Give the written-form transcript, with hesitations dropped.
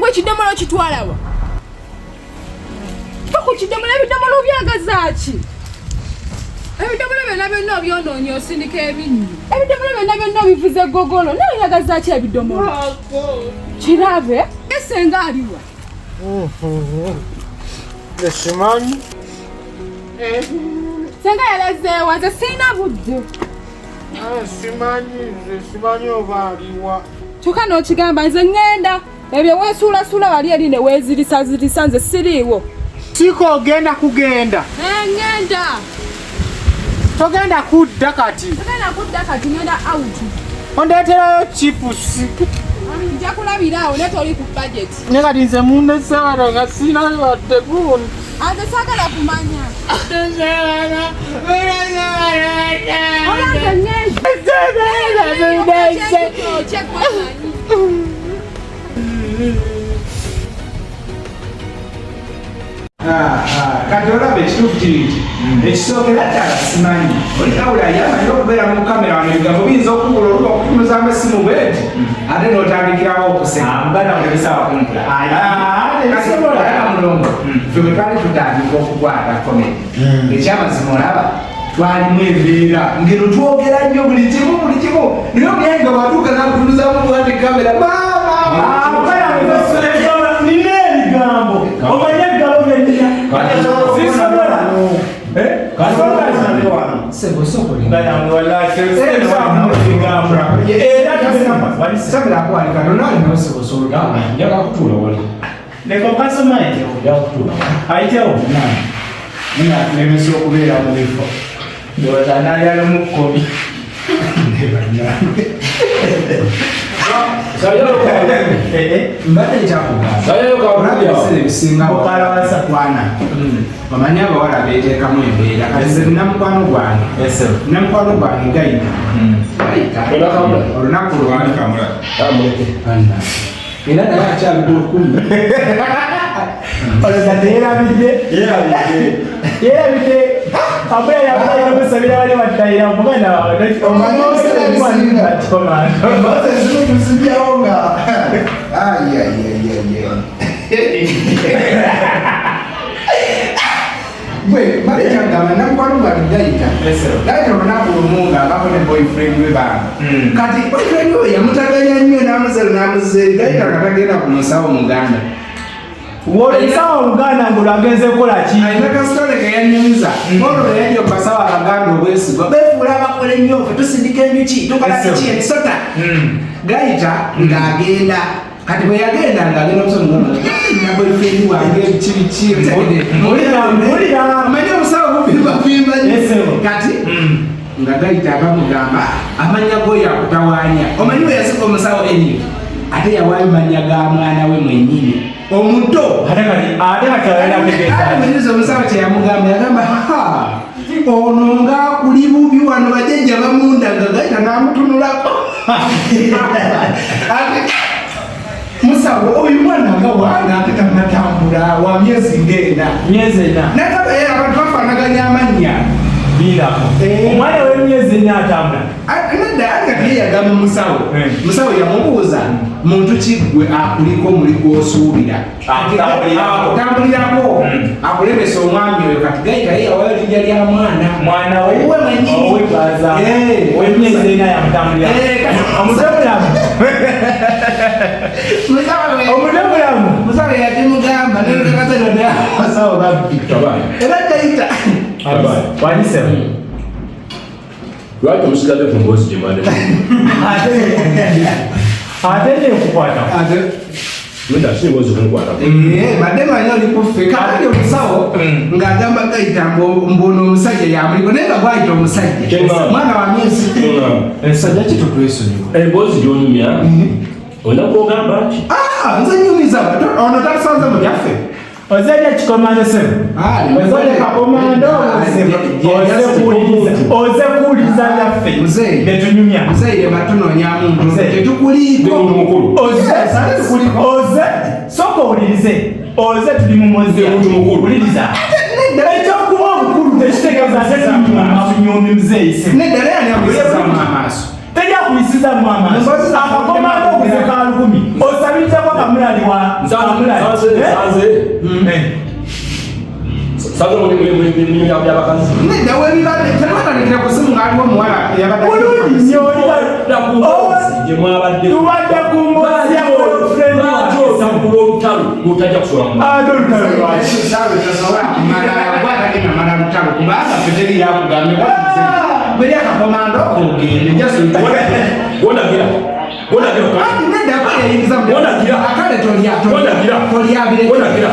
gwe kidomola kitwala wa ku kidomola ebidomola byagazaaki ebidomola byonna byonoonye osindika ebinyu ebidomola byonna bivuze gogolo naye yagazaaki ebidomola kirabe esenga aliwa simanyi senga yalezeewa nze sirina budde simanyi oba aliwa kyokka n'okigamba nze ŋŋenda ebyo weesuulasuula wali eri ne weezirisazirisa nze siriiwo siko ogenda kugenda ŋŋenda togenda kudda kati ŋŋenda out ondeeterayo chipusi nja kulabiraawo ne toli ku bajeti ne kati nze mundeseewala nga sinayo wadde gundi ate saagala kumanya kati olaba ekituufu kiriti ekisookera ddala simanyi olikawula yamanyi okubeera mu kamera wano ebigambo biyinza okubula oluba okutunuza amasimu bweti ate n'otandikirawo okusekamulongo fe bwe twali tutandika okukwata komedi ekyamazima olaba twalimu embeera ngeno twogera nnyo buli kimu naye omulyanyi nga bwatuuka nakutunuzamu bwati kamera nina ebigambo omanye ebigambo byenina sisobola lemesa okubeera mubifo ndowooza nayalamukomi mbadde ekyakugaaabiseera ebisinga okalawasa kwana omanyi abawala beteekamu embeera kati namukwano gwange gayita olunaku lwange era naye akyalidde okumi olowooza teyerabidde abula yabaire musabira wali wattayira muganda wawezimutusibyawo nga gwe balekyagamba namukwano gwange gayita olunaku lumu nga abako ne boyfriend we bange kati boyfriend we yamutaganya nnyo namuzeeri gayita nga tagenda ku musawo muganda wolesawo oluganda ng'olwagenze kukola ki alina kasitole keyanyumiza olwo yajja okubasawo abaganda obwesigwa beefuula abakola ennyo fe tusindika enjuki tukola kiki emisota gayita ng'agenda kati bwe yagenda ng'agenda omusonga boyfriend wange ebikibiki amanye omusawo bufimbafimba kati nga gayita akamugamba amanya goyo akutawaanya omanyi we yasika omusawo enyo ate yawaayo manya ga mwana we mwennyini omuto ateateategeeza omusawo kyeyamugamba yagamba ono ngaakuli bubi wano bajjajja bamundaga gayita n'amutunulako musawo oyo mwana nga wange ate tanatambula wa myezi ng'ena nakabaye abantu bafaanaganya amannya omwana w'emyezi ena atambula nedda nga tiyeyagamba musawo yamubuuza muntu kiggwe akuliko muli gwosuubira akutambulirako akulemesa omwami oyo kati gayita ye yawayo linnya lya mwana we ow'emyezi ena yamutambulira omudamulamu musawo yatimugamba nekasawo babbi era gayita wanyisemu lwaki omusigadde ku mboozi gye mwande ate nekukwata si mboozi kumukwatako badde manyi olikufe kandi omusawo ng'agamba gayita mbono omusajja yamuliko naye nga gwayita omusajja mwana wa myezi esajja kitotwesonyiwa emboozi gyonyumya onakwogamba ki nze nyumiza ono tasanze mu byaffe ozalya kikomando sebo ozalya kakomando oze kuwuliriza byaffe netunyumya muzeire batunonya muntu tetukuliiko oze soka owulirize oze tuli mu mozi wuliriza ekyokuba obukulu tekitegeeza ate tunyomi muzeeyi sebo neddala yani abulizamu amaaso tejja kuyisiza mama akakomando okufeka 1000 osabiriza kwa kamulali wa Sazo muri y'abakazi. Nenda webibadde tebabalekera kusimu ng'aliwo omuwala eyabadde bulungi nnyo tubadde ku mbozi ya girlfriend osambula olutalo lwotajja kusobola kumala lutalo kubanga feteri yakugambe beri akakomando ogende gonagira nedda akale tolyabiregonagira